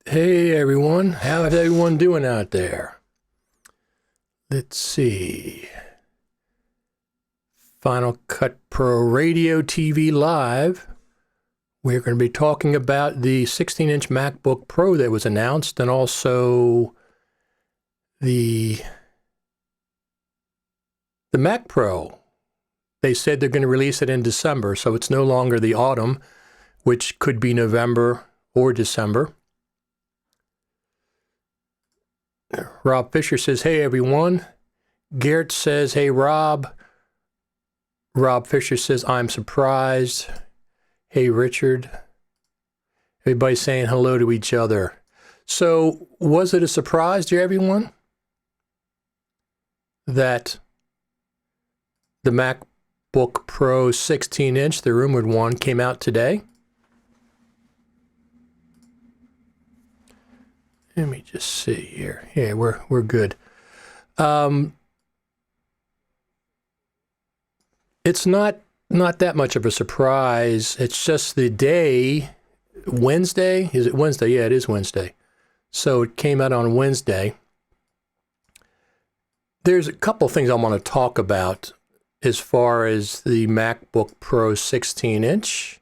Hey everyone, how's everyone doing out there? Let's see. Final Cut Pro Radio TV Live. We're going to be talking about the 16-inch MacBook Pro that was announced, and also the Mac Pro. They said they're going to release it in December, so it's no longer the autumn, which could be November or December. Rob Fisher says, hey, everyone. Garrett says, hey, Rob. Rob Fisher says, I'm surprised. Hey, Richard. Everybody's saying hello to each other. So, was it a surprise to everyone that the MacBook Pro 16-inch, the rumored one, came out today? Let me just see here. Yeah, we're good. It's not that much of a surprise. It's just the day, Wednesday. Is it Wednesday? Yeah, it is Wednesday. So it came out on Wednesday. There's a couple things I want to talk about as far as the MacBook Pro 16-inch,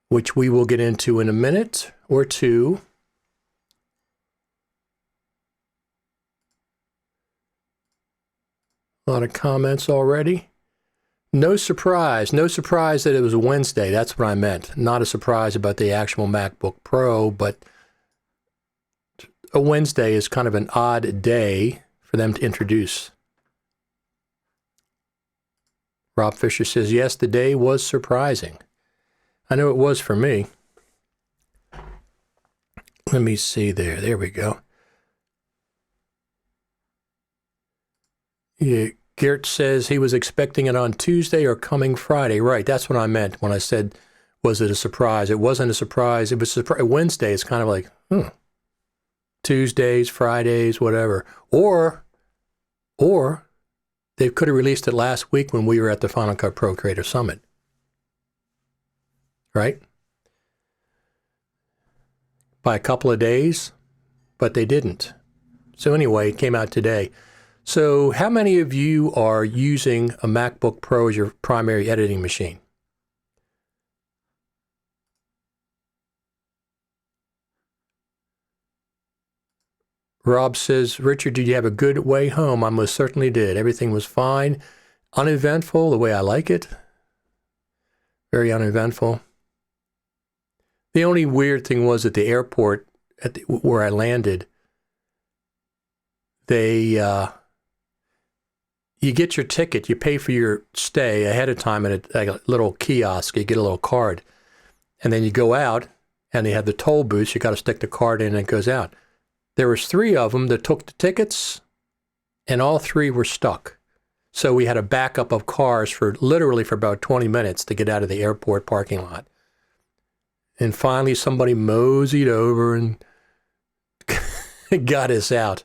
which we will get into in a minute or two. A lot of comments already. No surprise that it was a Wednesday. That's what I meant. Not a surprise about the actual MacBook Pro, but a Wednesday is kind of an odd day for them to introduce. Rob Fisher says, yes, the day was surprising. I know it was for me. Let me see there. There we go. Yeah, Gert says he was expecting it on Tuesday or coming Friday. Right, that's what I meant when I said, was it a surprise? It wasn't a surprise. It was Wednesday. It's kind of like, Tuesdays, Fridays, whatever. Or they could have released it last week when we were at the Final Cut Pro Creator Summit. Right? By a couple of days, but they didn't. So anyway, it came out today. So how many of you are using a MacBook Pro as your primary editing machine? Rob says, Richard, did you have a good way home? I most certainly did. Everything was fine. Uneventful, the way I like it. Very uneventful. The only weird thing was at the airport where I landed, you get your ticket, you pay for your stay ahead of time at a little kiosk, you get a little card. And then you go out, and they have the toll booths, you got to stick the card in and it goes out. There was 3 of them that took the tickets, and all 3 were stuck. So we had a backup of cars for about 20 minutes to get out of the airport parking lot. And finally somebody moseyed over and got us out.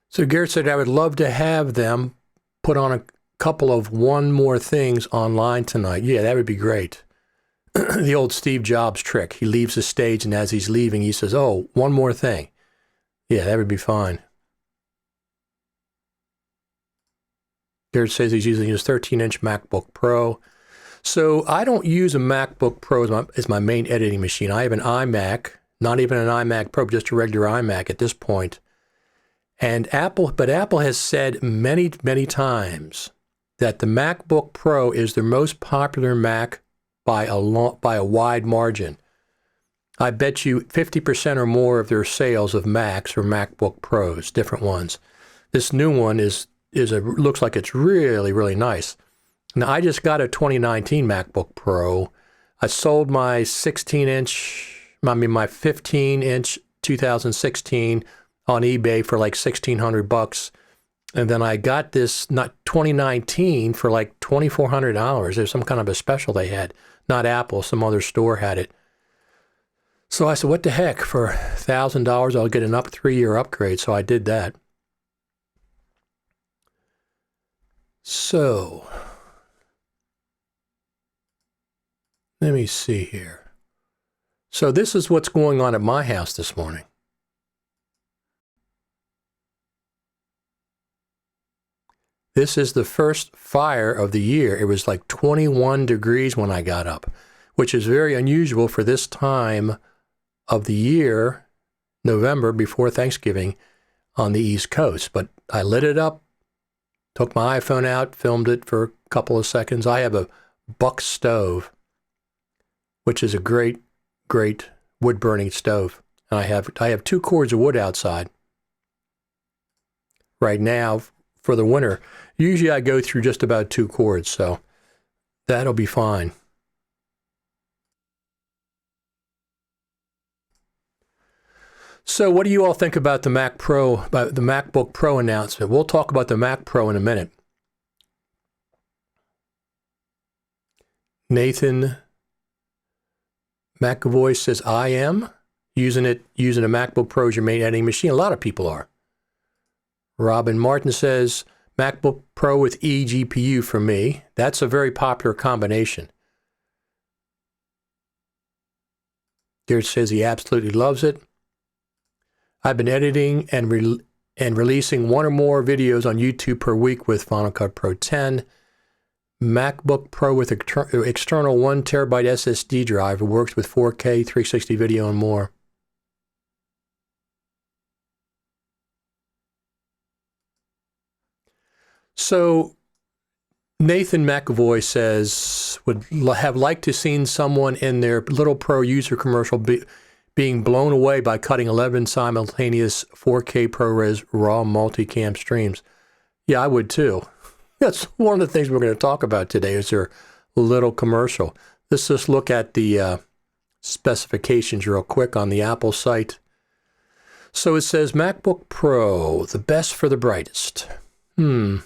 So Garrett said, I would love to have them put on a couple of one more things online tonight. Yeah, that would be great. The old Steve Jobs trick. He leaves the stage, and as he's leaving, he says, oh, one more thing. Yeah, that would be fine. Garrett says he's using his 13-inch MacBook Pro. So I don't use a MacBook Pro as my main editing machine. I have an iMac, not even an iMac Pro, just a regular iMac at this point. And Apple has said many, many times that the MacBook Pro is their most popular Mac by a wide margin. I bet you 50% or more of their sales of Macs are MacBook Pros, different ones. This new one looks like it's really, really nice. Now, I just got a 2019 MacBook Pro. I sold my 15-inch 2016 on eBay for like $1,600, and then I got this 2019 for like $2,400. There's some kind of a special they had, not Apple, some other store had it. So I said, what the heck? For $1,000, I'll get an 3-year upgrade. So I did that. So, let me see here. So this is what's going on at my house this morning. This is the first fire of the year. It was like 21 degrees when I got up, which is very unusual for this time of the year, November, before Thanksgiving on the East Coast. But I lit it up, took my iPhone out, filmed it for a couple of seconds. I have a Buck stove, which is a great wood-burning stove. And I have 2 cords of wood outside right now for the winter. Usually I go through just about 2 cords, so that'll be fine. So what do you all think about the MacBook Pro announcement? We'll talk about the Mac Pro in a minute. Nathan McAvoy says, I am using a MacBook Pro as your main editing machine. A lot of people are. Robin Martin says, MacBook Pro with eGPU for me. That's a very popular combination. Garrett says he absolutely loves it. I've been editing and releasing 1 or more videos on YouTube per week with Final Cut Pro 10. MacBook Pro with external 1 terabyte SSD drive. It works with 4K, 360 video, and more. So Nathan McAvoy says would have liked to seen someone in their little Pro user commercial being blown away by cutting 11 simultaneous 4K ProRes RAW multicam streams. Yeah, I would too. That's one of the things we're going to talk about today is their little commercial. Let's just look at the specifications real quick on the Apple site. So it says MacBook Pro, the best for the brightest. Thing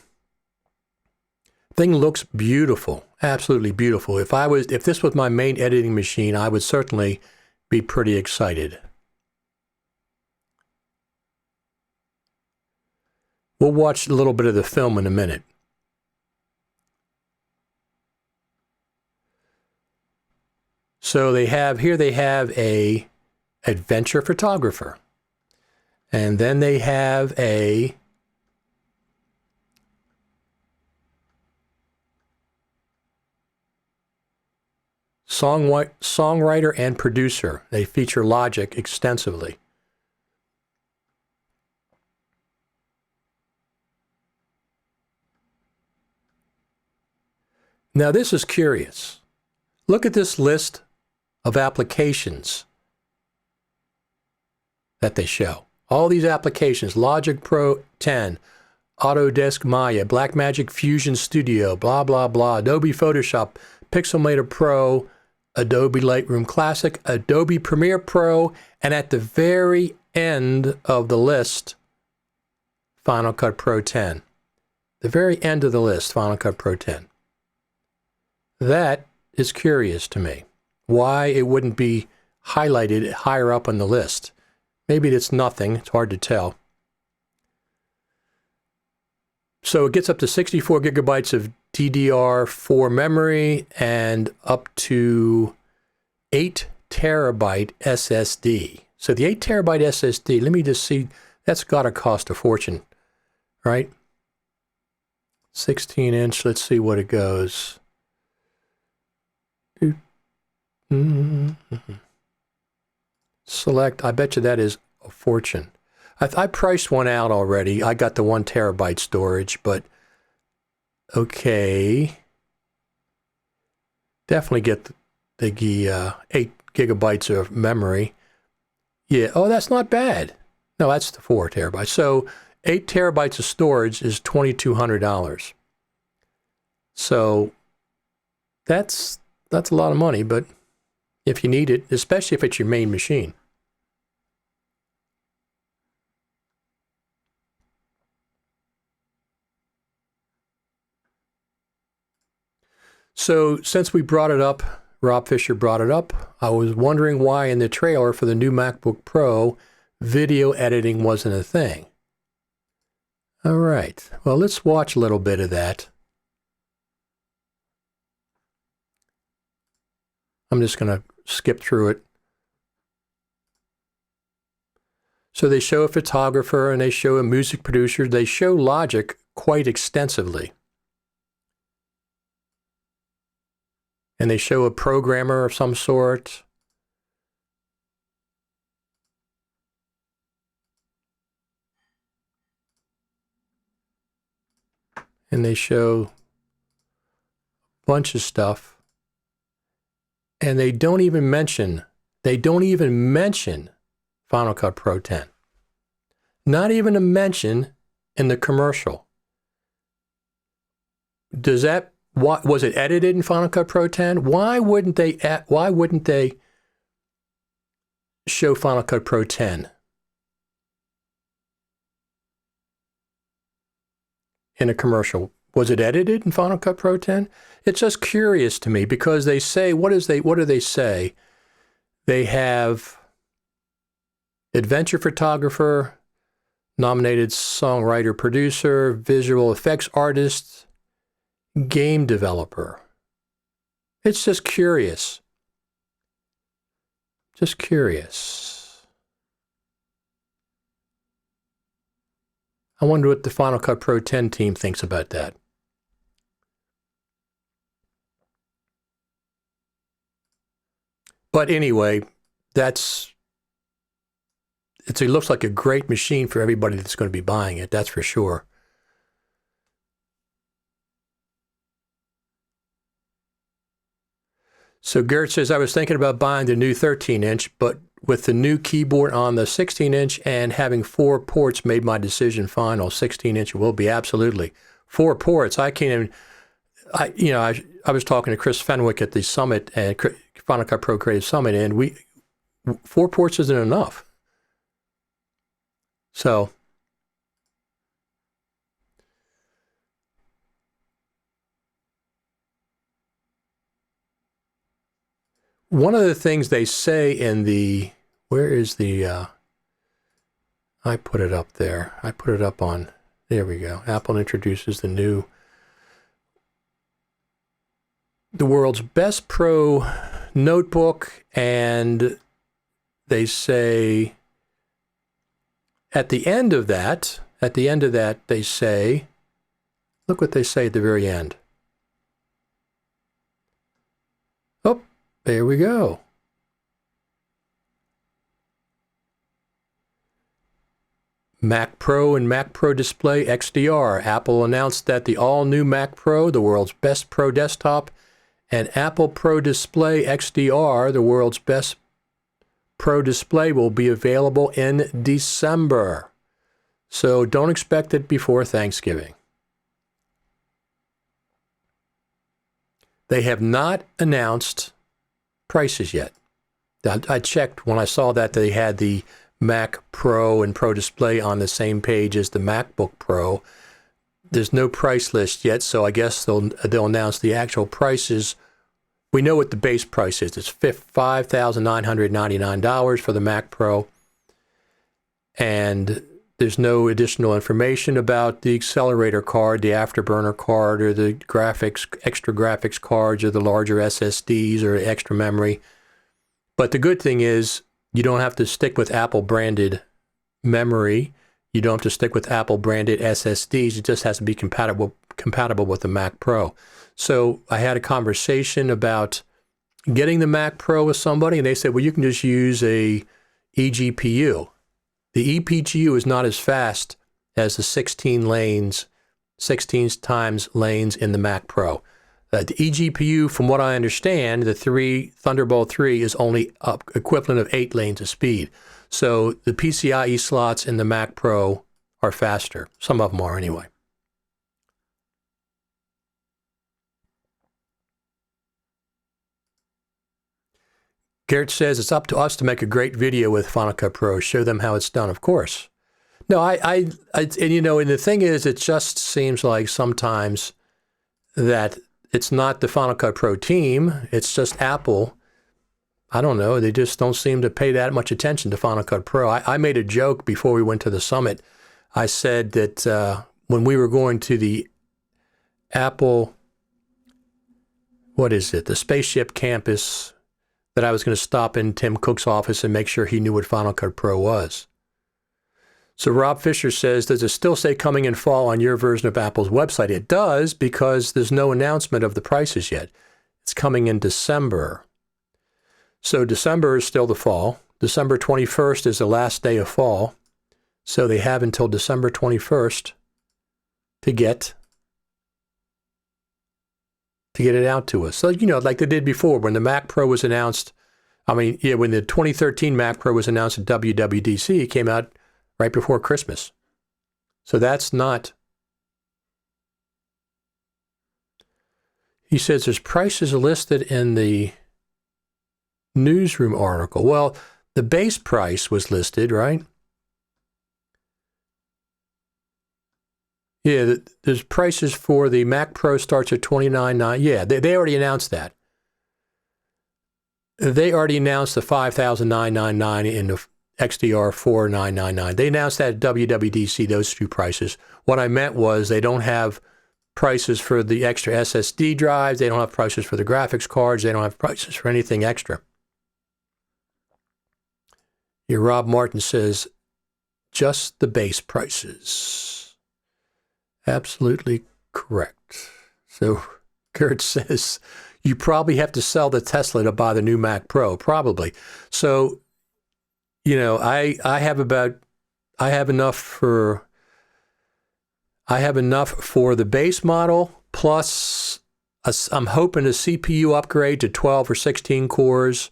looks beautiful, absolutely beautiful. If this was my main editing machine, I would certainly be pretty excited. We'll watch a little bit of the film in a minute. So they have a adventure photographer, and then they have a songwriter and producer. They feature Logic extensively. Now this is curious. Look at this list of applications that they show. All these applications: Logic Pro 10, Autodesk Maya, Blackmagic Fusion Studio, blah, blah, blah, Adobe Photoshop, Pixelmator Pro, Adobe Lightroom Classic, Adobe Premiere Pro, and at the very end of the list, Final Cut Pro 10. The very end of the list, Final Cut Pro 10. That is curious to me. Why it wouldn't be highlighted higher up on the list. Maybe it's nothing. It's hard to tell. So it gets up to 64 gigabytes of DDR4 memory and up to 8 terabyte SSD. So the 8 terabyte SSD, let me just see, that's got to cost a fortune, right? 16-inch, let's see what it goes. Select, I bet you that is a fortune. I priced one out already. I got the 1 terabyte storage, but okay. Definitely get the 8 gigabytes of memory. Yeah, oh, that's not bad. No, that's the 4 terabytes. So 8 terabytes of storage is $2,200. So that's a lot of money, but if you need it, especially if it's your main machine. So since we brought it up, Rob Fisher brought it up, I was wondering why in the trailer for the new MacBook Pro, video editing wasn't a thing. All right, well, let's watch a little bit of that. I'm just going to skip through it. So they show a photographer and they show a music producer. They show Logic quite extensively. And they show a programmer of some sort. And they show a bunch of stuff. And they don't even mention Final Cut Pro 10. Not even a mention in the commercial. Was it edited in Final Cut Pro 10? Why wouldn't they show Final Cut Pro 10 in a commercial? Was it edited in Final Cut Pro 10? It's just curious to me because they say, what do they say? They have adventure photographer, nominated songwriter, producer, visual effects artist, game developer. It's just curious. Just curious. I wonder what the Final Cut Pro 10 team thinks about that. But anyway, it looks like a great machine for everybody that's going to be buying it, that's for sure. So Garrett says, I was thinking about buying the new 13-inch, but with the new keyboard on the 16-inch and having 4 ports made my decision final. 16-inch will be absolutely. 4 ports. I can't even, I was talking to Chris Fenwick at the summit, and Final Cut Pro Creative Summit, and 4 ports isn't enough. So one of the things they say in the, where is the, I put it up there. I put it up on, there we go. Apple introduces the world's best pro notebook, and they say at the end of that, they say, look what they say at the very end. Oh, there we go. Mac Pro and Mac Pro Display XDR. Apple announced that the all-new Mac Pro, the world's best pro desktop, and Apple Pro Display XDR, the world's best pro display, will be available in December. So don't expect it before Thanksgiving. They have not announced prices yet. I checked when I saw that they had the Mac Pro and Pro Display on the same page as the MacBook Pro. There's no price list yet, so I guess they'll announce the actual prices. We know what the base price is. It's $5,999 for the Mac Pro. And there's no additional information about the accelerator card, the afterburner card, or the extra graphics cards, or the larger SSDs, or extra memory. But the good thing is you don't have to stick with Apple-branded memory. You don't have to stick with Apple-branded SSDs. It just has to be compatible with the Mac Pro. So I had a conversation about getting the Mac Pro with somebody, and they said, well, you can just use a eGPU. The ePGU is not as fast as the 16 times lanes in the Mac Pro. The eGPU, from what I understand, the Thunderbolt 3 is only equivalent of 8 lanes of speed. So the PCIe slots in the Mac Pro are faster. Some of them are anyway. Garrett says it's up to us to make a great video with Final Cut Pro, show them how it's done. Of course. No, and the thing is, it just seems like sometimes that it's not the Final Cut Pro team, it's just Apple. I don't know, they just don't seem to pay that much attention to Final Cut Pro. I made a joke before we went to the summit. I said that when we were going to the Apple, the Spaceship Campus that I was going to stop in Tim Cook's office and make sure he knew what Final Cut Pro was. So Rob Fisher says, does it still say coming in fall on your version of Apple's website? It does, because there's no announcement of the prices yet. It's coming in December. So December is still the fall. December 21st is the last day of fall. So they have until December 21st to get it out to us. So, like they did before when the Mac Pro was announced. When the 2013 Mac Pro was announced at WWDC, it came out right before Christmas. So that's not. He says there's prices listed in the newsroom article. Well, the base price was listed, right? Yeah, there's prices for the Mac Pro starts at $29,999. Yeah, they already announced that. They already announced the $5,999 in the XDR $4,999. They announced that at WWDC, those two prices. What I meant was they don't have prices for the extra SSD drives. They don't have prices for the graphics cards. They don't have prices for anything extra. Your Rob Martin says, just the base prices. Absolutely correct. So Kurt says, you probably have to sell the Tesla to buy the new Mac Pro. Probably. So, I have enough for the base model, plus I'm hoping a CPU upgrade to 12 or 16 cores,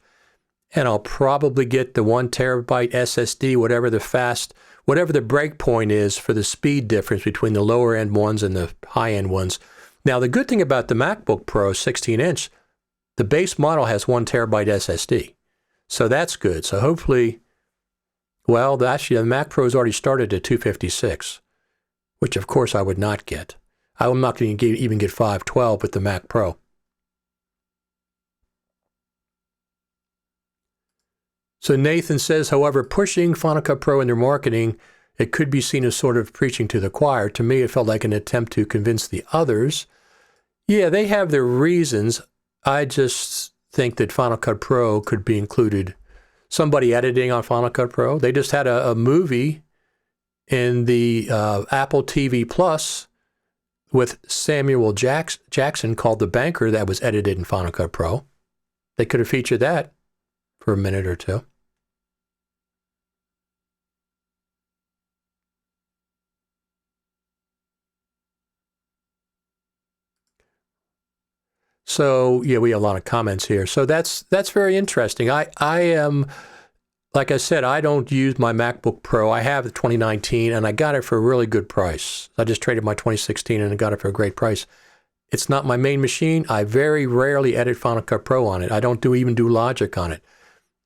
and I'll probably get the 1 terabyte SSD, whatever the break point is for the speed difference between the lower end ones and the high end ones. Now, the good thing about the MacBook Pro 16-inch, the base model has 1 terabyte SSD. So that's good. So hopefully, the Mac Pro's already started at 256, which of course I would not get. I'm not going to even get 512 with the Mac Pro. So Nathan says, however, pushing Final Cut Pro in their marketing, it could be seen as sort of preaching to the choir. To me, it felt like an attempt to convince the others. Yeah, they have their reasons. I just think that Final Cut Pro could be included. Somebody editing on Final Cut Pro. They just had a movie in the Apple TV Plus with Samuel Jackson called The Banker that was edited in Final Cut Pro. They could have featured that for a minute or two. So, yeah, we have a lot of comments here. So that's very interesting. I am, like I said, I don't use my MacBook Pro. I have the 2019, and I got it for a really good price. I just traded my 2016 and I got it for a great price. It's not my main machine. I very rarely edit Final Cut Pro on it. I don't even do Logic on it.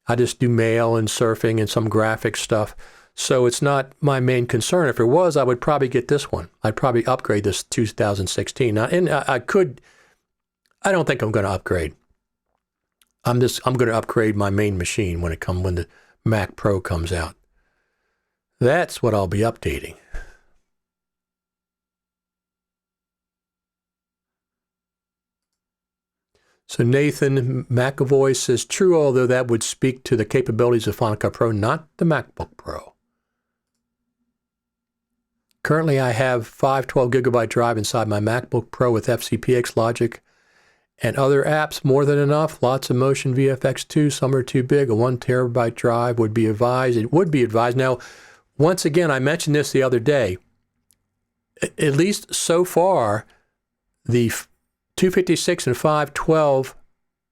I just do mail and surfing and some graphic stuff. So it's not my main concern. If it was, I would probably get this one. I'd probably upgrade this 2016. Now, and I don't think I'm going to upgrade. I'm going to upgrade my main machine when the Mac Pro comes out. That's what I'll be updating. So Nathan McAvoy says, true, although that would speak to the capabilities of Final Cut Pro, not the MacBook Pro. Currently, I have 512 gigabyte drive inside my MacBook Pro with FCPX Logic and other apps, more than enough. Lots of Motion VFX 2, some are too big. A 1 terabyte drive would be advised. It would be advised. Now, once again, I mentioned this the other day. At least so far, the 256 and 512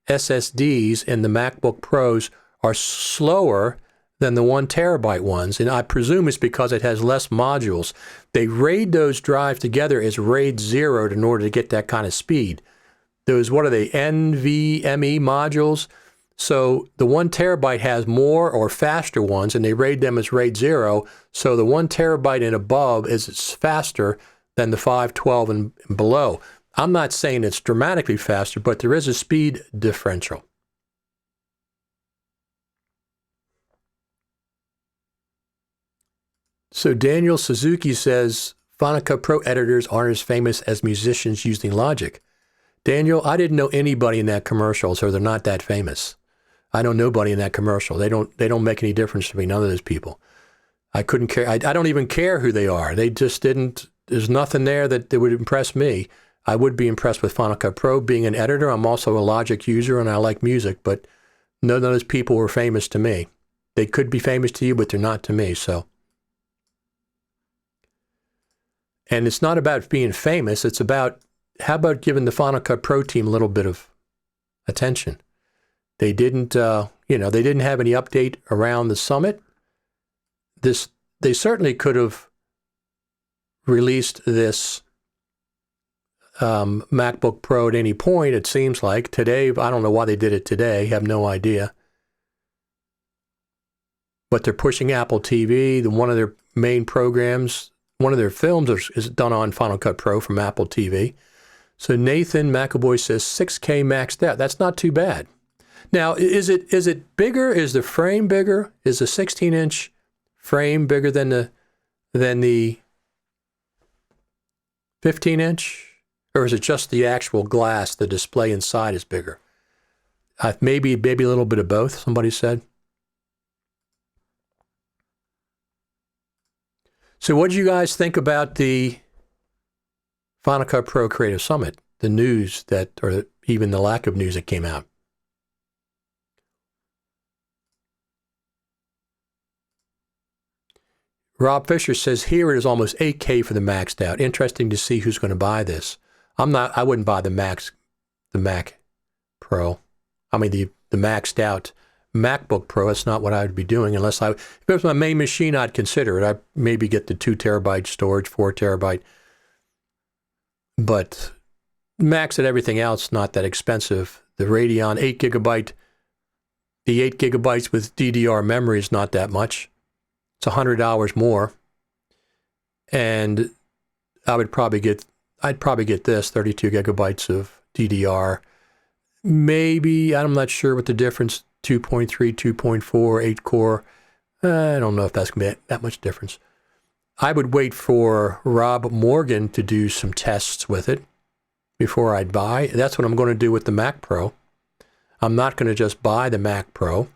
SSDs in the MacBook Pros are slower than the 1 terabyte ones, and I presume it's because it has less modules. They RAID those drives together as RAID 0 in order to get that kind of speed. Those, what are they, NVMe modules? So the 1 terabyte has more or faster ones, and they RAID them as RAID 0. So the 1 terabyte and above is faster than the 512 and below. I'm not saying it's dramatically faster, but there is a speed differential. So Daniel Suzuki says, Final Cut Pro editors aren't as famous as musicians using Logic. Daniel, I didn't know anybody in that commercial, so they're not that famous. I know nobody in that commercial. They don't make any difference to me, none of those people. I couldn't care. I don't even care who they are. They just didn't, there's nothing there that would impress me. I would be impressed with Final Cut Pro. Being an editor, I'm also a Logic user and I like music, but none of those people were famous to me. They could be famous to you, but they're not to me, so. And it's not about being famous. It's about, how about giving the Final Cut Pro team a little bit of attention? They didn't, they didn't have any update around the summit. They certainly could have released this MacBook Pro at any point, it seems like. Today, I don't know why they did it today. Have no idea. But they're pushing Apple TV. One of their main programs, one of their films is done on Final Cut Pro from Apple TV. So Nathan McAvoy says 6K maxed out. That's not too bad. Now, is it bigger? Is the frame bigger? Is the 16-inch frame bigger than the 15-inch? Or is it just the actual glass, the display inside is bigger? Maybe a little bit of both, somebody said. So what did you guys think about the Final Cut Pro Creative Summit, the news or even the lack of news that came out? Rob Fisher says, here it is almost 8K for the maxed out. Interesting to see who's going to buy this. I wouldn't buy the Mac Pro. I mean, the maxed out MacBook Pro. That's not what I would be doing if it was my main machine, I'd consider it. I'd maybe get the 2 terabyte storage, 4 terabyte. But Macs and everything else, not that expensive. The Radeon 8 gigabyte, the 8 gigabytes with DDR memory is not that much. It's $100 more. And I'd probably get this, 32 gigabytes of DDR. Maybe, I'm not sure what the difference, 2.3, 2.4, 8 core. I don't know if that's going to be that much difference. I would wait for Rob Morgan to do some tests with it before I'd buy. That's what I'm going to do with the Mac Pro. I'm not going to just buy the Mac Pro.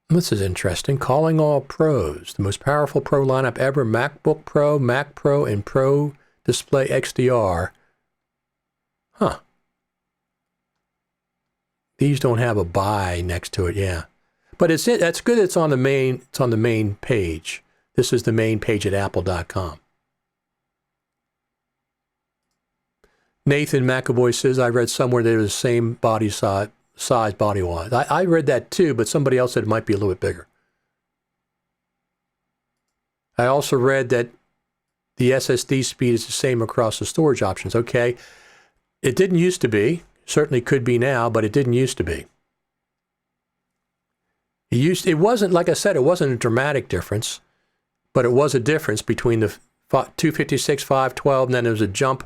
This is interesting. Calling all pros. The most powerful Pro lineup ever. MacBook Pro, Mac Pro, and Pro Display XDR. Huh. These don't have a buy next to it, yeah. But that's good it's on the main page. This is the main page at apple.com. Nathan McAvoy says, I read somewhere that it was the same body size body-wise. I read that too, but somebody else said it might be a little bit bigger. I also read that the SSD speed is the same across the storage options. Okay, it didn't used to be. Certainly could be now, but it didn't used to be. It wasn't, like I said, it wasn't a dramatic difference, but it was a difference between the 256, 512, and then there was a jump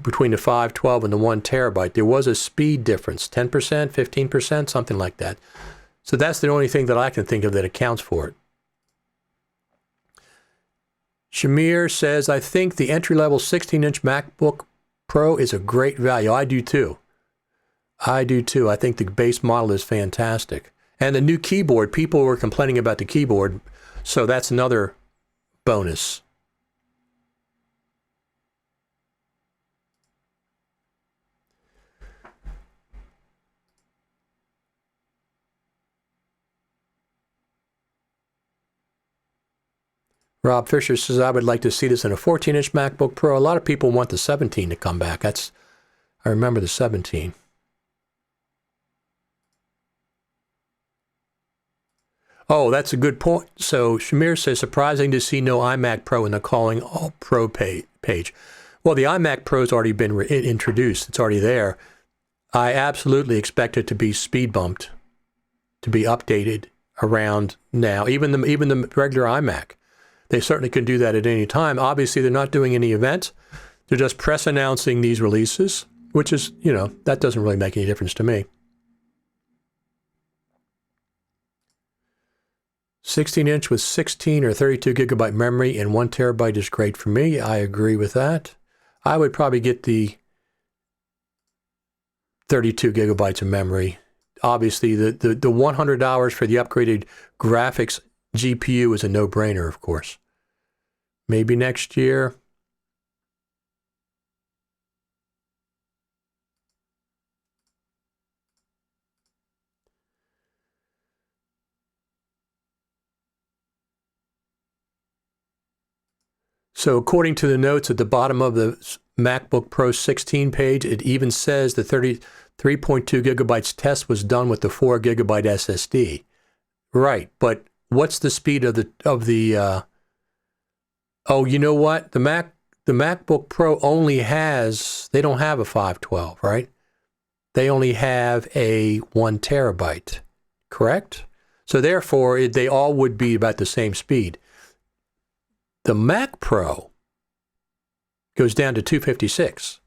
between the 512 and the 1 terabyte. There was a speed difference, 10%, 15%, something like that. So that's the only thing that I can think of that accounts for it. Shamir says, I think the entry-level 16-inch MacBook Pro is a great value. I do too. I think the base model is fantastic. And the new keyboard, people were complaining about the keyboard, so that's another bonus. Rob Fisher says, I would like to see this in a 14-inch MacBook Pro. A lot of people want the 17 to come back. I remember the 17. Oh, that's a good point. So Shamir says, surprising to see no iMac Pro in the Calling All Pro page. Well, the iMac Pro's already been introduced. It's already there. I absolutely expect it to be speed bumped, to be updated around now. Even the regular iMac. They certainly can do that at any time. Obviously, they're not doing any event. They're just press announcing these releases, which is, that doesn't really make any difference to me. 16-inch with 16 or 32 gigabyte memory and 1 terabyte is great for me. I agree with that. I would probably get the 32 gigabytes of memory. Obviously, the $100 for the upgraded graphics GPU is a no-brainer, of course. Maybe next year. So according to the notes at the bottom of the MacBook Pro 16 page, it even says the 33.2 gigabytes test was done with the 4 gigabyte SSD. Right, but what's the speed of the oh, you know what? The MacBook Pro only has, they don't have a 512, right? They only have a 1 terabyte, correct? So therefore, they all would be about the same speed. The Mac Pro goes down to 256.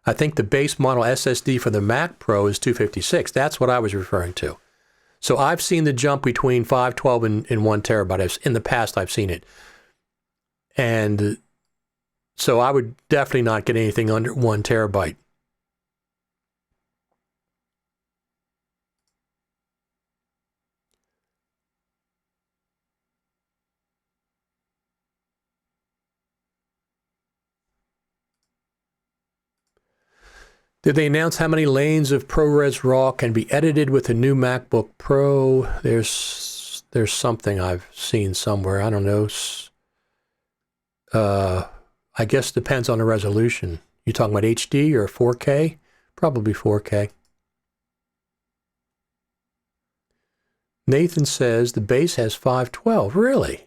I think the base model SSD for the Mac Pro is 256. That's what I was referring to. So I've seen the jump between 512 and 1 terabyte. In the past, I've seen it. And so I would definitely not get anything under 1 terabyte. Did they announce how many lanes of ProRes RAW can be edited with the new MacBook Pro? There's something I've seen somewhere. I don't know. I guess it depends on the resolution. You talking about HD or 4K? Probably 4K. Nathan says the base has 512. Really?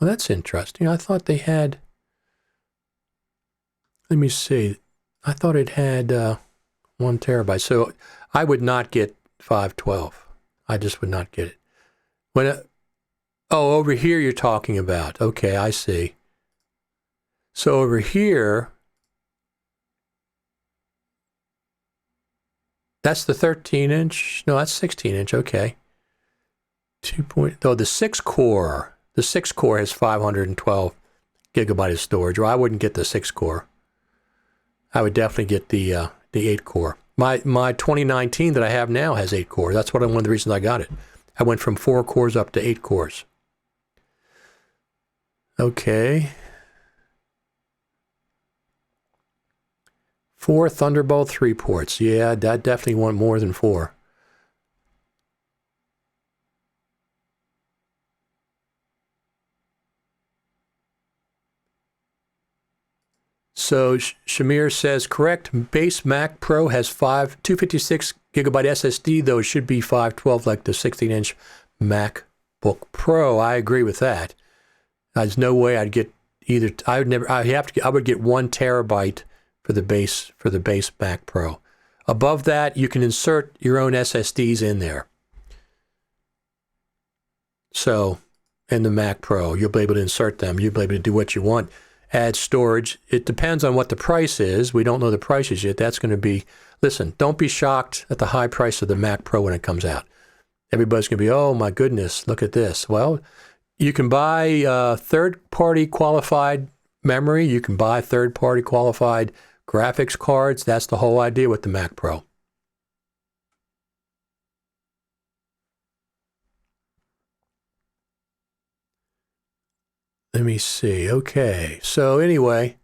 Well, that's interesting. I thought they had... Let me see. I thought it had 1 terabyte. So I would not get 512. I just would not get it. When over here you're talking about. Okay, I see. So over here, that's the 13-inch. No, that's 16-inch. Okay. The 6-core. The 6-core has 512 gigabyte of storage. Well, I wouldn't get the 6-core. I would definitely get the 8-core. My 2019 that I have now has 8 cores. That's one of the reasons I got it. I went from 4 cores up to 8 cores. Okay. 4 Thunderbolt 3 ports. Yeah, I definitely want more than 4. So Shamir says, correct, base Mac Pro has 256 gigabyte SSD, though it should be 512 like the 16-inch MacBook Pro. I agree with that. There's no way I'd get either. I would get 1 terabyte for the base Mac Pro. Above that, you can insert your own SSDs in there. So, in the Mac Pro, you'll be able to insert them. You'll be able to do what you want. Add storage. It depends on what the price is. We don't know the prices yet. That's going to be, listen, don't be shocked at the high price of the Mac Pro when it comes out. Everybody's going to be, oh my goodness, look at this. Well, you can buy third-party qualified memory. You can buy third-party qualified graphics cards. That's the whole idea with the Mac Pro. Let me see. Okay. So anyway,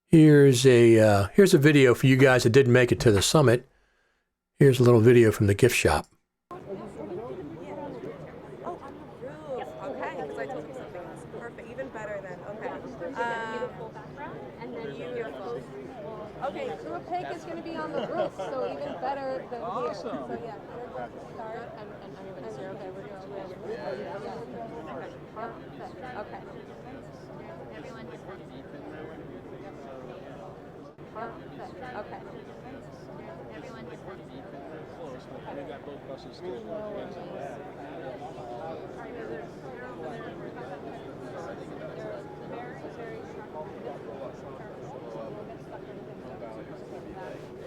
here's a video for you guys that didn't make it to the summit. Here's a little video from the gift shop. Okay, so a pig is going to be on the roof, so even better than here. So yeah, we're going to start, and I'm going to say, okay, we're going to perfect. Okay. Everyone just perfect. Okay. Everyone just close. We got both buses still.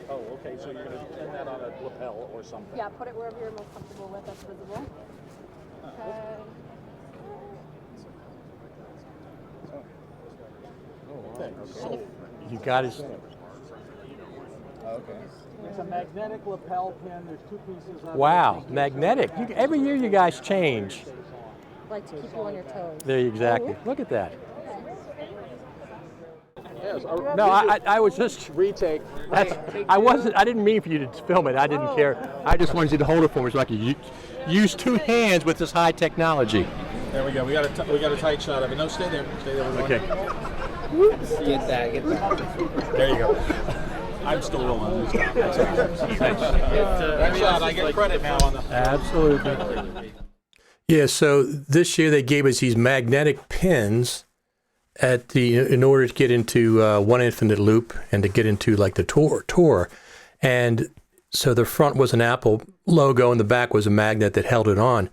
Oh, okay. Okay, so you're going to pin that on a lapel or something. Yeah, put it wherever you're most comfortable with that's visible. Okay. Okay. So you got his. Okay. It's a magnetic lapel pin. There's two pieces of Wow, magnetic. Every year you guys change. Like to keep you on your toes. There, exactly. Look at that. Yes. No, I was just. Retake. I wasn't. I didn't mean for you to film it. I didn't care. I just wanted you to hold it for me so I could use two hands with this high technology. There we go. We got a tight shot of it. No, stay there. Stay there. Okay. Get that. There you go. I'm still rolling this time. That shot, I get credit now on the. Absolutely. Yeah. So this year they gave us these magnetic pins in order to get into one infinite loop and to get into like the tour. And so the front was an Apple logo and the back was a magnet that held it on.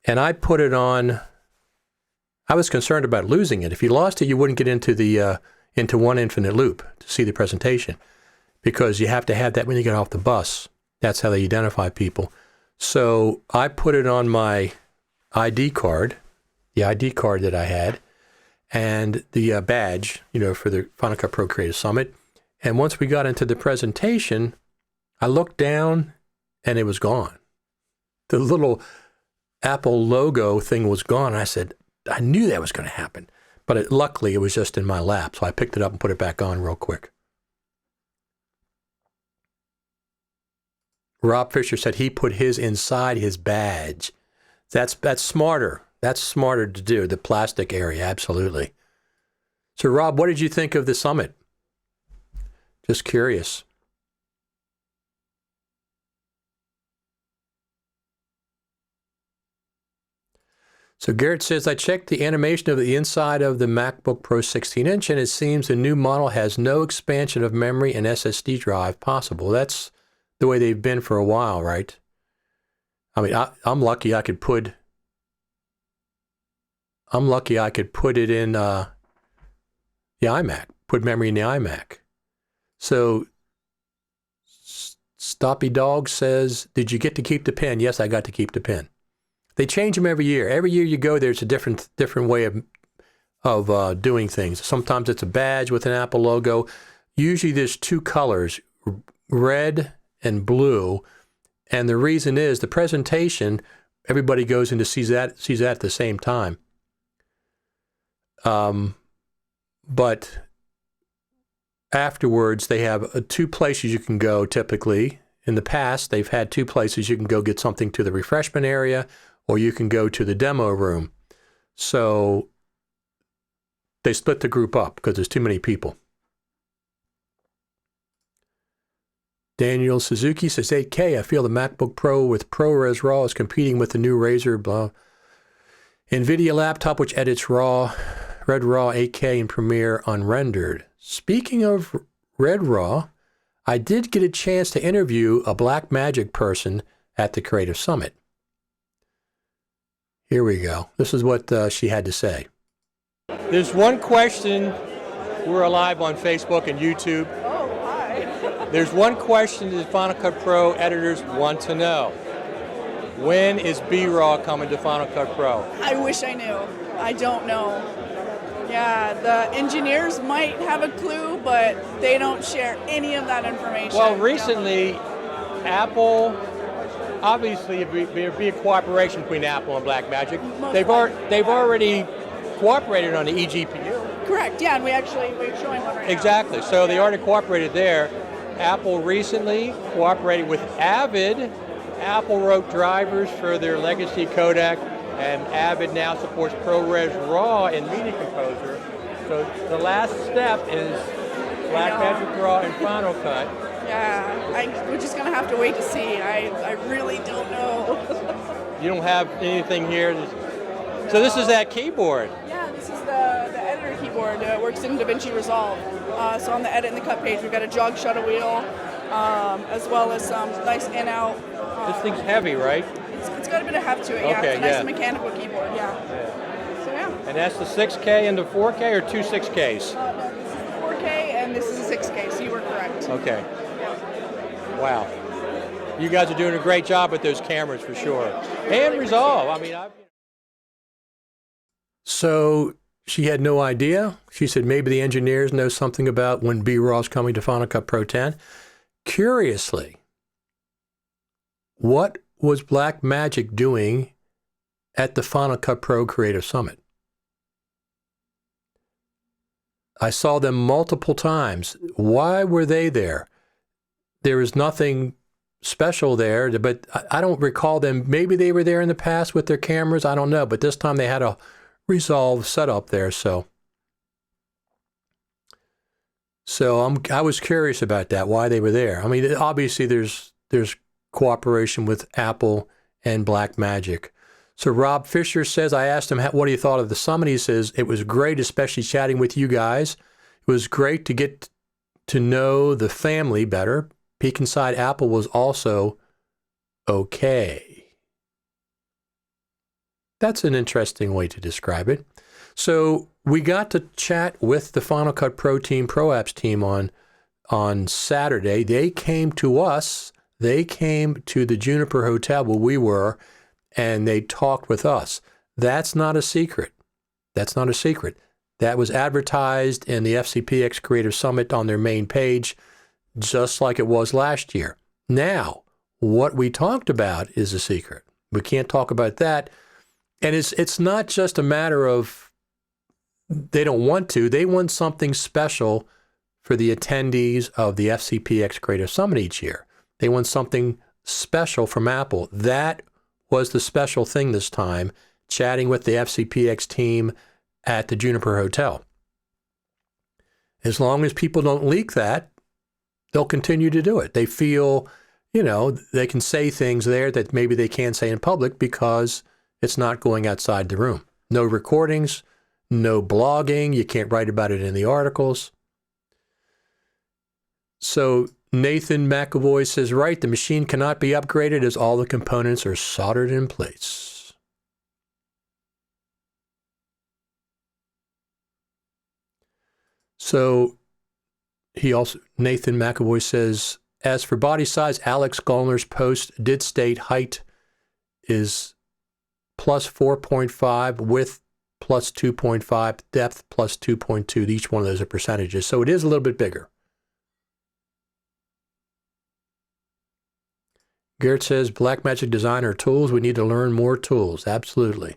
And I put it on. I was concerned about losing it. If you lost it, you wouldn't get into the into one infinite loop to see the presentation, because you have to have that when you get off the bus. That's how they identify people. So I put it on my ID card, the ID card that I had, and the badge, for the Final Cut Pro Creative Summit. And once we got into the presentation, I looked down and it was gone. The little Apple logo thing was gone. I said, I knew that was going to happen. But luckily, it was just in my lap. So I picked it up and put it back on real quick. Rob Fisher said he put his inside his badge. That's smarter. That's smarter to do, the plastic area, absolutely. So, Rob, what did you think of the summit? Just curious. So Garrett says, I checked the animation of the inside of the MacBook Pro 16-inch, and it seems the new model has no expansion of memory and SSD drive possible. That's the way they've been for a while, right? I mean, I'm lucky I could put it in the iMac, put memory in the iMac. So Stoppy Dog says, did you get to keep the pen? Yes, I got to keep the pen. They change them every year. Every year you go, there's a different way of doing things. Sometimes it's a badge with an Apple logo. Usually there's two colors, red and blue. And the reason is the presentation, everybody goes in to sees that at the same time. But afterwards, they have two places you can go typically. In the past, they've had two places you can go get something to the refreshment area, or you can go to the demo room. So they split the group up because there's too many people. Daniel Suzuki says, 8K, I feel the MacBook Pro with ProRes RAW is competing with the new Razer blah. NVIDIA laptop, which edits Red Raw 8K and Premiere unrendered. Speaking of Red Raw, I did get a chance to interview a Blackmagic person at the Creative Summit. Here we go. This is what she had to say. There's one question. We're live on Facebook and YouTube. Oh, hi. There's one question that Final Cut Pro editors want to know. When is B-Raw coming to Final Cut Pro? I wish I knew. I don't know. Yeah, the engineers might have a clue, but they don't share any of that information. Well, recently, Apple, obviously, it'd be a cooperation between Apple and Blackmagic. They've already cooperated on the eGPU. Correct, yeah, and we're showing one right now. Exactly, so they already cooperated there. Apple recently cooperated with Avid. Apple wrote drivers for their legacy codec, and Avid now supports ProRes RAW in Media Composer. So the last step is Blackmagic RAW and Final Cut. Yeah, we're just going to have to wait to see. I really don't know. You don't have anything here? So this is that keyboard. Yeah, this is the editor keyboard. It works in DaVinci Resolve. So on the edit and the cut page, we've got a jog shuttle wheel, as well as some nice in-out. This thing's heavy, right? It's got a bit of heft to it, yeah. Okay, It's a nice mechanical keyboard, yeah. So yeah. And that's the 6K and the 4K, or two 6Ks? No, this is the 4K and this is a 6K, so you were correct. Okay. Yeah. Wow. You guys are doing a great job with those cameras for sure. And Resolve. I mean, So she had no idea. She said maybe the engineers know something about when B-Raw is coming to Final Cut Pro 10. Curiously, what was Blackmagic doing at the Final Cut Pro Creative Summit? I saw them multiple times. Why were they there? There was nothing special there, but I don't recall them. Maybe they were there in the past with their cameras. I don't know. But this time they had a Resolve setup there. So I was curious about that, why they were there. I mean, obviously there's cooperation with Apple and Blackmagic. So Rob Fisher says, I asked him, what he thought of the summit. He says, it was great, especially chatting with you guys. It was great to get to know the family better. Peek Inside Apple was also okay. That's an interesting way to describe it. So we got to chat with the Final Cut Pro team, Pro Apps team on Saturday. They came to us. They came to the Juniper Hotel where we were, and they talked with us. That's not a secret. That's not a secret. That was advertised in the FCPX Creative Summit on their main page, just like it was last year. Now, what we talked about is a secret. We can't talk about that. And it's not just a matter of they don't want to. They want something special for the attendees of the FCPX Creative Summit each year. They want something special from Apple. That was the special thing this time, chatting with the FCPX team at the Juniper Hotel. As long as people don't leak that, they'll continue to do it. They feel, they can say things there that maybe they can't say in public because it's not going outside the room. No recordings, no blogging. You can't write about it in the articles. So Nathan McAvoy says, right, the machine cannot be upgraded as all the components are soldered in place. So Nathan McAvoy says, as for body size, Alex Gallner's post did state height is plus 4.5, width plus 2.5, depth plus 2.2. Each one of those are percentages. So it is a little bit bigger. Garrett says, Blackmagic designer tools. We need to learn more tools. Absolutely.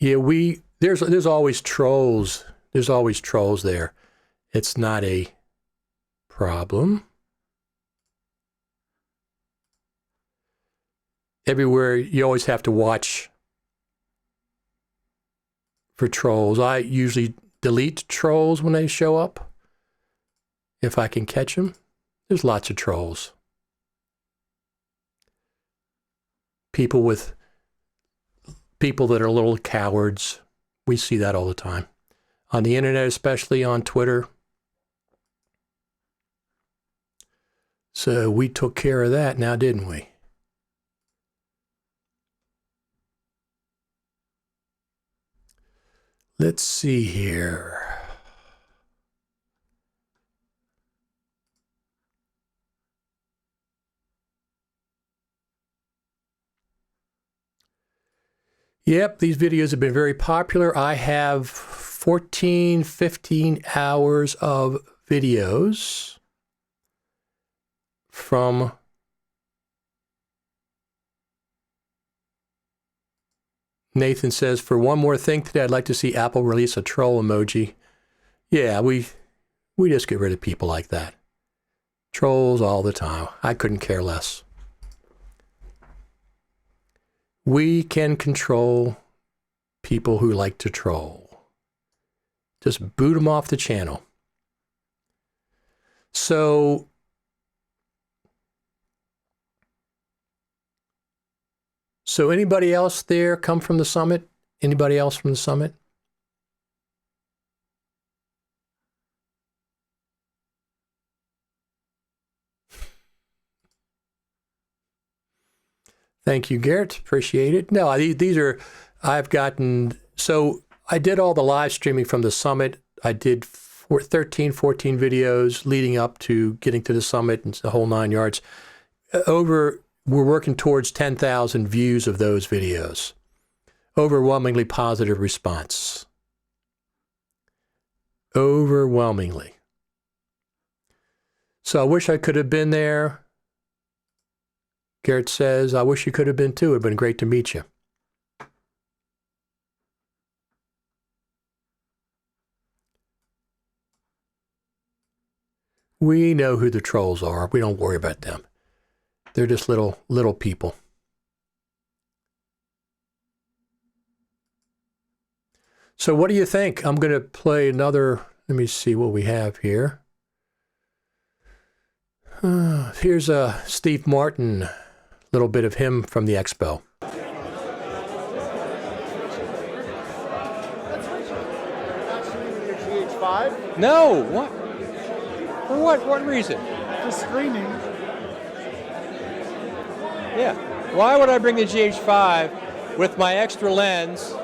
Yeah, there's always trolls. There's always trolls there. It's not a problem. Everywhere you always have to watch for trolls. I usually delete trolls when they show up, if I can catch them. There's lots of trolls. People that are little cowards. We see that all the time. On the internet, especially on Twitter. So we took care of that now, didn't we? Let's see here. Yep, these videos have been very popular. I have 14, 15 hours of videos from Nathan says, for one more thing today, I'd like to see Apple release a troll emoji. Yeah, we just get rid of people like that. Trolls all the time. I couldn't care less. We can control people who like to troll. Just boot them off the channel. So anybody else there come from the summit? Anybody else from the summit? Thank you, Garrett. Appreciate it. No, these are, I've gotten, so I did all the live streaming from the summit. I did 13, 14 videos leading up to getting to the summit and the whole 9 yards. We're working towards 10,000 views of those videos. Overwhelmingly positive response. Overwhelmingly. So I wish I could have been there. Garrett says, I wish you could have been too. It would have been great to meet you. We know who the trolls are. We don't worry about them. They're just little people. So what do you think? I'm going to play another, let me see what we have here. Here's Steve Martin, a little bit of him from the expo. GH5? No, what? For what reason? For streaming. Yeah. Why would I bring the GH5 with my extra lens?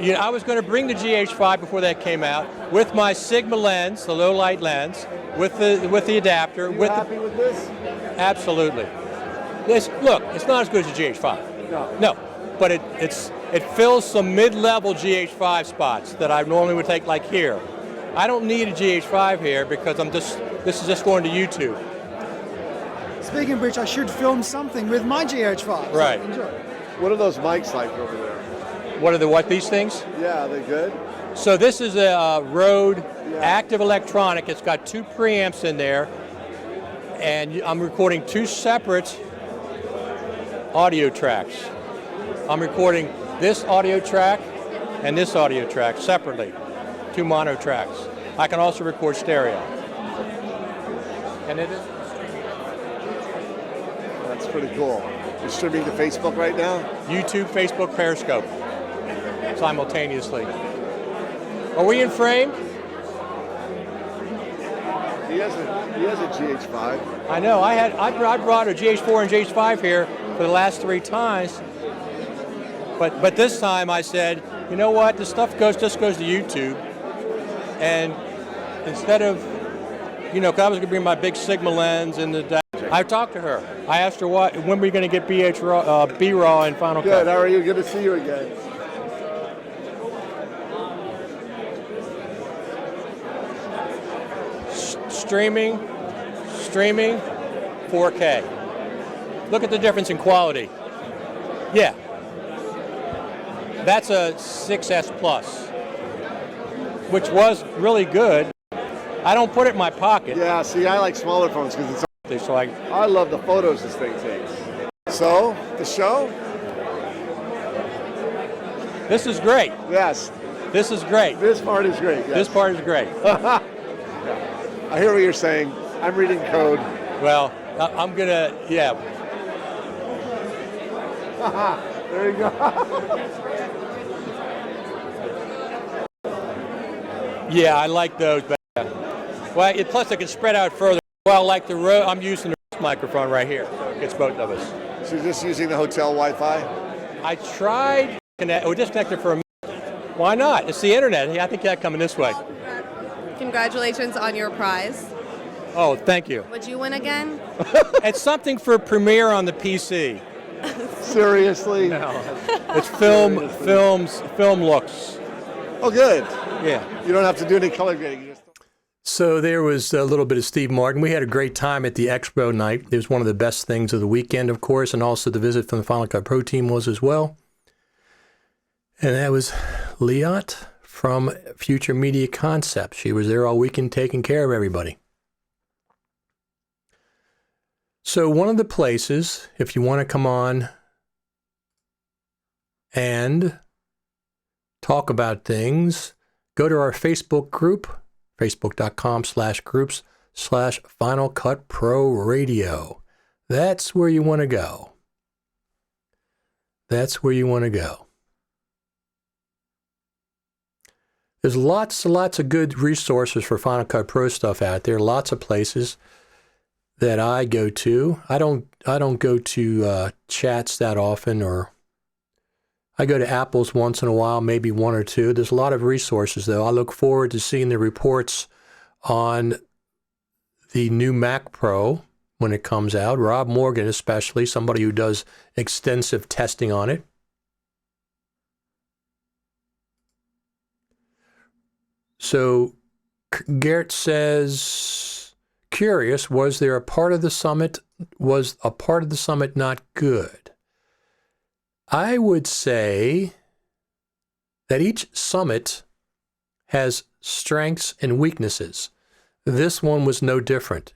You know, I was going to bring the GH5 before that came out with my Sigma lens, the low light lens, with the adapter. Are you happy with this? Absolutely. Look, it's not as good as the GH5. No, but it fills some mid-level GH5 spots that I normally would take, like here. I don't need a GH5 here because this is just going to YouTube. Speaking of which, I should film something with my GH5. Right. So enjoy. What are those mics like over there? What are these things? Yeah, are they good? So this is a Rode active electronic. It's got 2 preamps in there, and I'm recording 2 separate audio tracks. I'm recording this audio track and this audio track separately, 2 mono tracks. I can also record stereo. And it is. That's pretty cool. You're streaming to Facebook right now? YouTube, Facebook, Periscope, simultaneously. Are we in frame? He has a GH5. I know. I brought a GH4 and GH5 here for the last 3 times, but this time I said, you know what? This stuff just goes to YouTube, and instead of, you know, 'cause I was going to bring my big Sigma lens and I talked to her. I asked her when we're going to get B-Raw and Final Cut. Good. How are you? Good to see you again. Streaming, 4K. Look at the difference in quality. Yeah. That's a 6S Plus, which was really good. I don't put it in my pocket. Yeah, see, I like smaller phones because it's... So I love the photos this thing takes. So, the show? This is great. Yes. This is great. This part is great. Yes. This part is great. I hear what you're saying. I'm reading code. Well, I'm gonna, yeah. There you go. Yeah, I like those better. Well, plus it can spread out further. Well, like the Rode, I'm using the microphone right here. So it gets both of us. So you're just using the hotel Wi-Fi? I tried, we disconnected for a minute. Why not? It's the internet. I think that's coming this way. Congratulations on your prize. Oh, thank you. Would you win again? It's something for Premiere on the PC. Seriously? No. It's film looks. Oh, good. Yeah. You don't have to do any color grading. You just... So there was a little bit of Steve Martin. We had a great time at the Expo night. It was one of the best things of the weekend, of course, and also the visit from the Final Cut Pro team was as well. And that was Liat from Future Media Concepts. She was there all weekend taking care of everybody. So one of the places, if you want to come on and talk about things, go to our Facebook group, facebook.com/groups/Final Cut Pro Radio. That's where you want to go. That's where you want to go. There's lots and lots of good resources for Final Cut Pro stuff out there. Lots of places that I go to. I don't go to chats that often, or I go to Apple's once in a while, maybe one or two. There's a lot of resources, though. I look forward to seeing the reports on the new Mac Pro when it comes out. Rob Morgan, especially, somebody who does extensive testing on it. So Gert says, curious, was a part of the summit not good? I would say that each summit has strengths and weaknesses. This one was no different.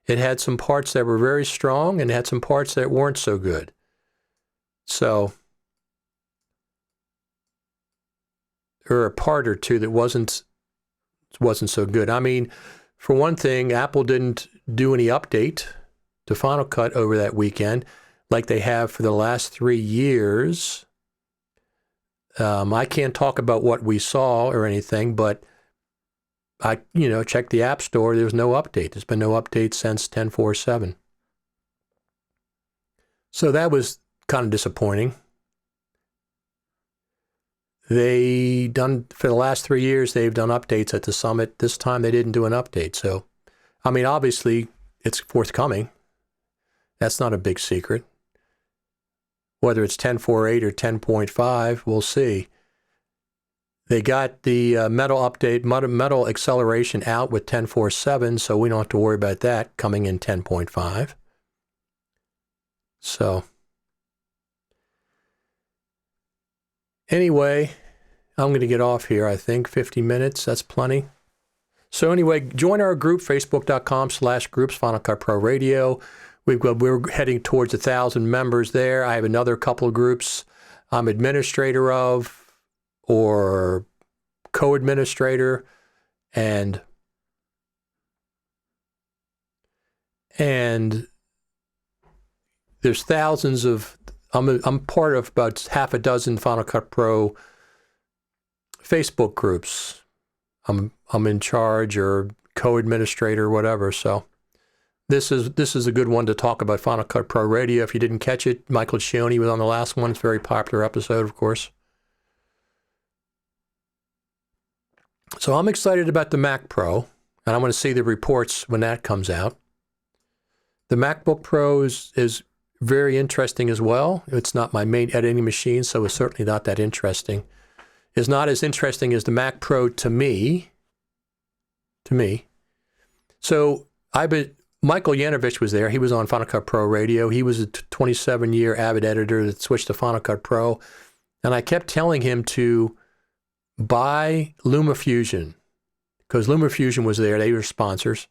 It had some parts that were very strong and had some parts that weren't so good. So there were a part or two that wasn't so good. I mean, for one thing, Apple didn't do any update to Final Cut over that weekend like they have for the last 3 years. I can't talk about what we saw or anything, but I checked the App Store. There's no update. There's been no update since 10.4.7. So that was kind of disappointing. For the last 3 years, they've done updates at the summit. This time they didn't do an update. So, I mean, obviously it's forthcoming. That's not a big secret. Whether it's 10.4.8 or 10.5, we'll see. They got the metal acceleration out with 10.4.7, so we don't have to worry about that coming in 10.5. So, anyway, I'm going to get off here, I think. 50 minutes, that's plenty. So anyway, join our group, facebook.com/groups, Final Cut Pro Radio. We're heading towards 1,000 members there. I have another couple of groups I'm administrator of or co-administrator, and there's thousands of, I'm part of about half a dozen Final Cut Pro Facebook groups. I'm in charge or co-administrator, whatever. So this is a good one to talk about Final Cut Pro Radio. If you didn't catch it, Michael Cioni was on the last one. It's a very popular episode, of course. So I'm excited about the Mac Pro, and I want to see the reports when that comes out. The MacBook Pro is very interesting as well. It's not my main editing machine, so it's certainly not that interesting. It's not as interesting as the Mac Pro to me. So Michael Yanovich was there. He was on Final Cut Pro Radio. He was a 27-year avid editor that switched to Final Cut Pro. And I kept telling him to buy LumaFusion because LumaFusion was there. They were sponsors.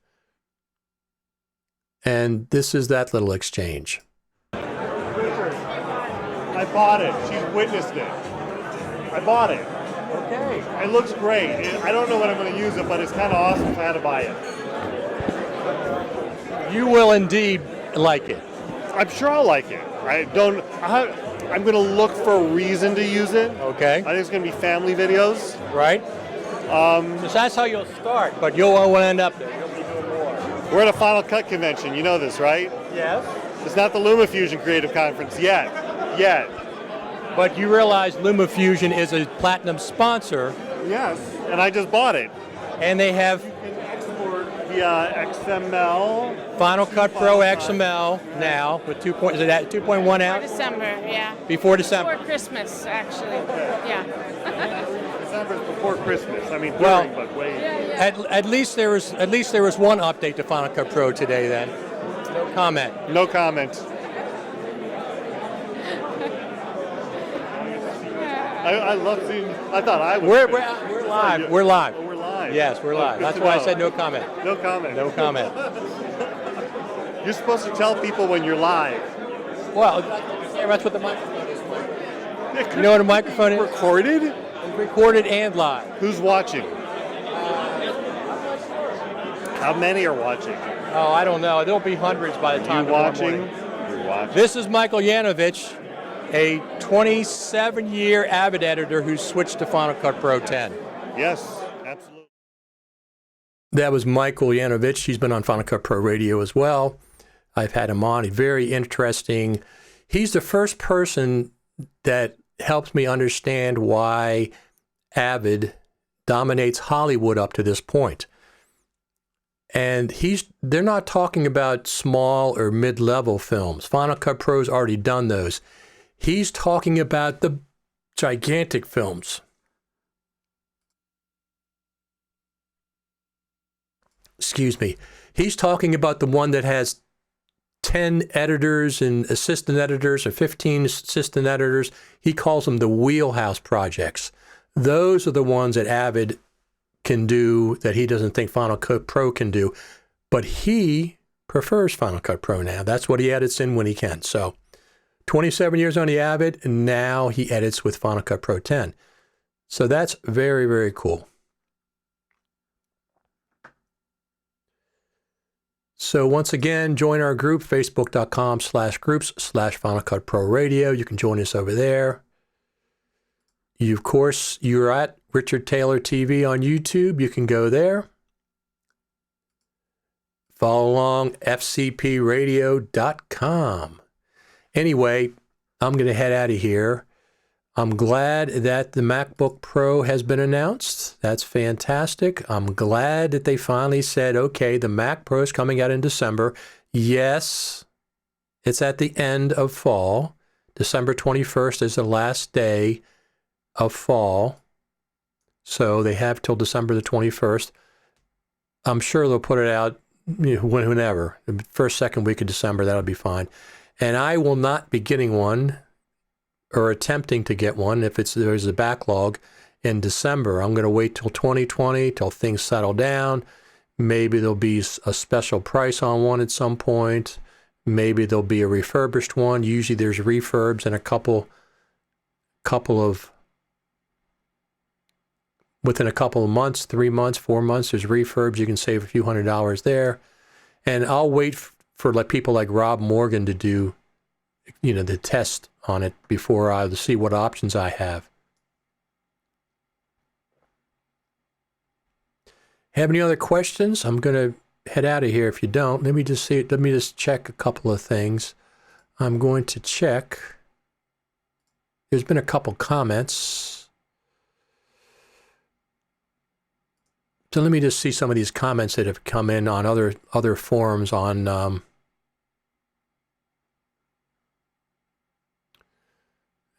And this is that little exchange. Richard, I bought it. She's witnessed it. I bought it. Okay. It looks great. I don't know when I'm going to use it, but it's kind of awesome if I had to buy it. You will indeed like it. I'm sure I'll like it. I'm going to look for a reason to use it. Okay. I think it's going to be family videos. Right? So that's how you'll start, but you'll end up there. You'll be doing more. We're at a Final Cut convention. You know this, right? Yes. It's not the LumaFusion Creative Conference yet. But you realize LumaFusion is a platinum sponsor. Yes. And I just bought it. And they have via XML. Final Cut Pro XML now with 2.1 out? Before December, yeah. Before December. Before Christmas, actually. Yeah. December's before Christmas. I mean, well, during, but wait. At least there was one update to Final Cut Pro today. Then, no comment. No comment. I love seeing. I thought I was. We're live. We're live. Oh, we're live. Yes, we're live. That's why I said no comment. No comment. No comment. You're supposed to tell people when you're live. Well, that's what the microphone is. You know what a microphone is? Recorded? Recorded and live. Who's watching? How many are watching? Oh, I don't know. There'll be hundreds by the time. You're watching. This is Michael Yanovich, a 27-year avid editor who switched to Final Cut Pro 10. Yes, absolutely. That was Michael Yanovich. He's been on Final Cut Pro Radio as well. I've had him on. He's very interesting. He's the first person that helps me understand why Avid dominates Hollywood up to this point. And they're not talking about small or mid-level films. Final Cut Pro's already done those. He's talking about the gigantic films. Excuse me. He's talking about the one that has 10 editors and assistant editors or 15 assistant editors. He calls them the wheelhouse projects. Those are the ones that Avid can do that he doesn't think Final Cut Pro can do. But he prefers Final Cut Pro now. That's what he edits in when he can. So 27 years on the Avid, and now he edits with Final Cut Pro 10. So that's very, very cool. So once again, join our group, facebook.com/groups/Final Cut Pro Radio. You can join us over there. Of course, you're at Richard Taylor TV on YouTube. You can go there. Follow along, FCPRadio.com. Anyway, I'm going to head out of here. I'm glad that the MacBook Pro has been announced. That's fantastic. I'm glad that they finally said, okay, the Mac Pro is coming out in December. Yes, it's at the end of fall. December 21st is the last day of fall. So they have till December the 21st. I'm sure they'll put it out whenever. The first, second week of December, that'll be fine. And I will not be getting one or attempting to get one if there's a backlog in December. I'm going to wait till 2020, till things settle down. Maybe there'll be a special price on one at some point. Maybe there'll be a refurbished one. Usually there's refurbs in within a couple of months, 3 months, 4 months, there's refurbs. You can save a few $100s there. And I'll wait for people like Rob Morgan to do, the test on it before I see what options I have. Have any other questions? I'm going to head out of here if you don't. Let me just check a couple of things. I'm going to check. There's been a couple comments. So let me just see some of these comments that have come in on other forums on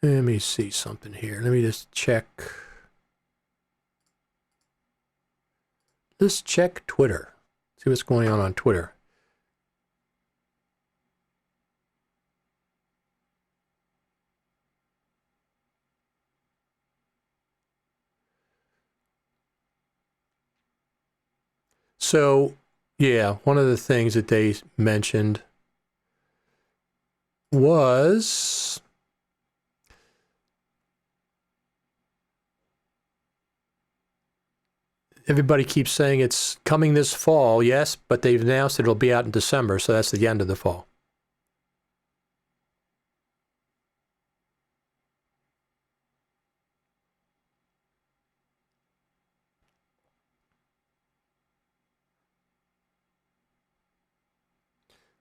let me see something here. Let me just check. Let's check Twitter. See what's going on Twitter. So, yeah, one of the things that they mentioned was everybody keeps saying it's coming this fall, yes, but they've announced it'll be out in December, so that's the end of the fall.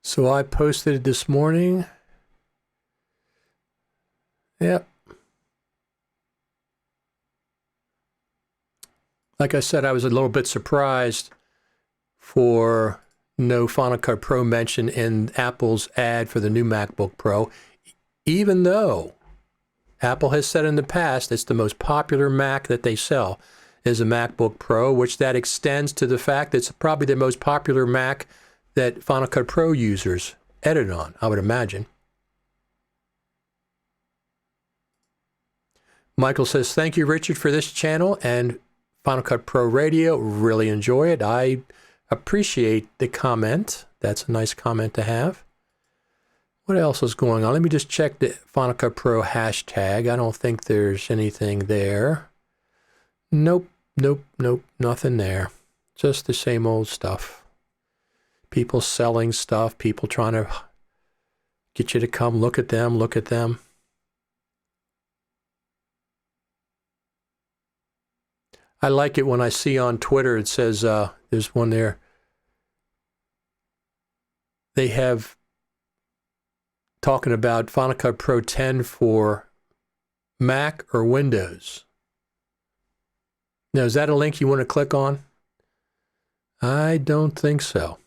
So I posted it this morning. Yep. Like I said, I was a little bit surprised for no Final Cut Pro mention in Apple's ad for the new MacBook Pro, even though Apple has said in the past it's the most popular Mac that they sell is a MacBook Pro, which that extends to the fact that it's probably the most popular Mac that Final Cut Pro users edit on, I would imagine. Michael says, thank you, Richard, for this channel and Final Cut Pro Radio. Really enjoy it. I appreciate the comment. That's a nice comment to have. What else is going on? Let me just check the Final Cut Pro hashtag. I don't think there's anything there. Nope, nothing there. Just the same old stuff. People selling stuff, people trying to get you to come look at them. I like it when I see on Twitter, it says, there's one there. They have talking about Final Cut Pro 10 for Mac or Windows. Now, is that a link you want to click on? I don't think so.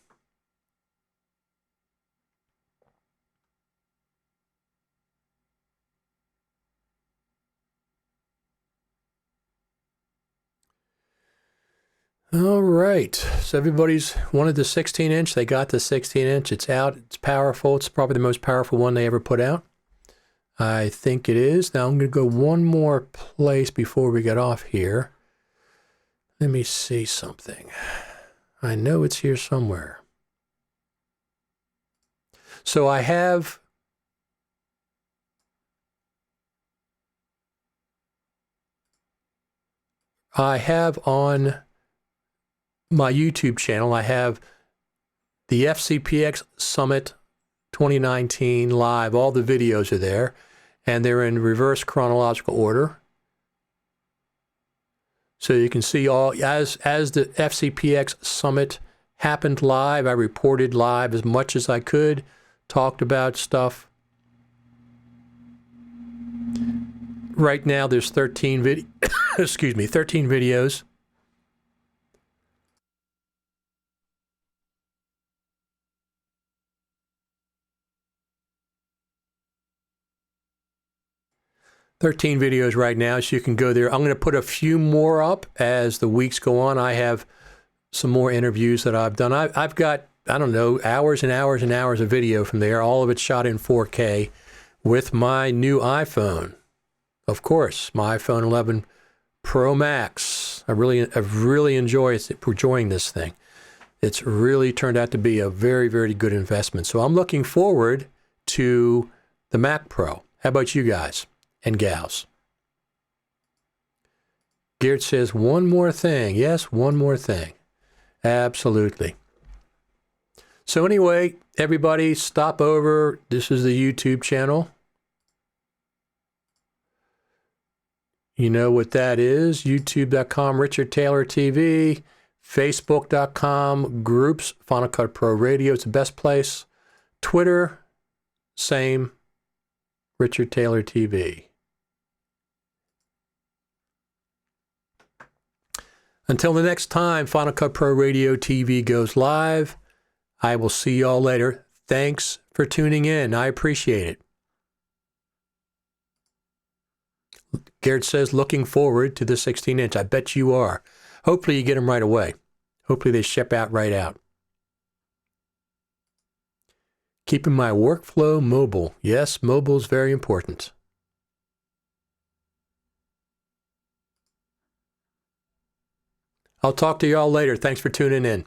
All right. So everybody's wanted the 16-inch. They got the 16-inch. It's out. It's powerful. It's probably the most powerful one they ever put out. I think it is. Now I'm going to go one more place before we get off here. Let me see something. I know it's here somewhere. So I have on my YouTube channel, I have the FCPX Summit 2019 live. All the videos are there, and they're in reverse chronological order. So you can see all, as the FCPX Summit happened live, I reported live as much as I could, talked about stuff. Right now there's 13 videos. Right now, so you can go there. I'm going to put a few more up as the weeks go on. I have some more interviews that I've done. I've got, I don't know, hours and hours and hours of video from there. All of it shot in 4K with my new iPhone. Of course, my iPhone 11 Pro Max. I've really enjoying this thing. It's really turned out to be a very, very good investment. So I'm looking forward to the Mac Pro. How about you guys and gals? Geert says, one more thing. Yes, one more thing. Absolutely. So anyway, everybody stop over. This is the YouTube channel. You know what that is. YouTube.com, Richard Taylor TV. Facebook.com, groups, Final Cut Pro Radio. It's the best place. Twitter, same, Richard Taylor TV. Until the next time Final Cut Pro Radio TV goes live, I will see y'all later. Thanks for tuning in. I appreciate it. Garrett says, looking forward to the 16-inch. I bet you are. Hopefully you get them right away. Hopefully they ship out right out. Keeping my workflow mobile. Yes, mobile is very important. I'll talk to y'all later. Thanks for tuning in.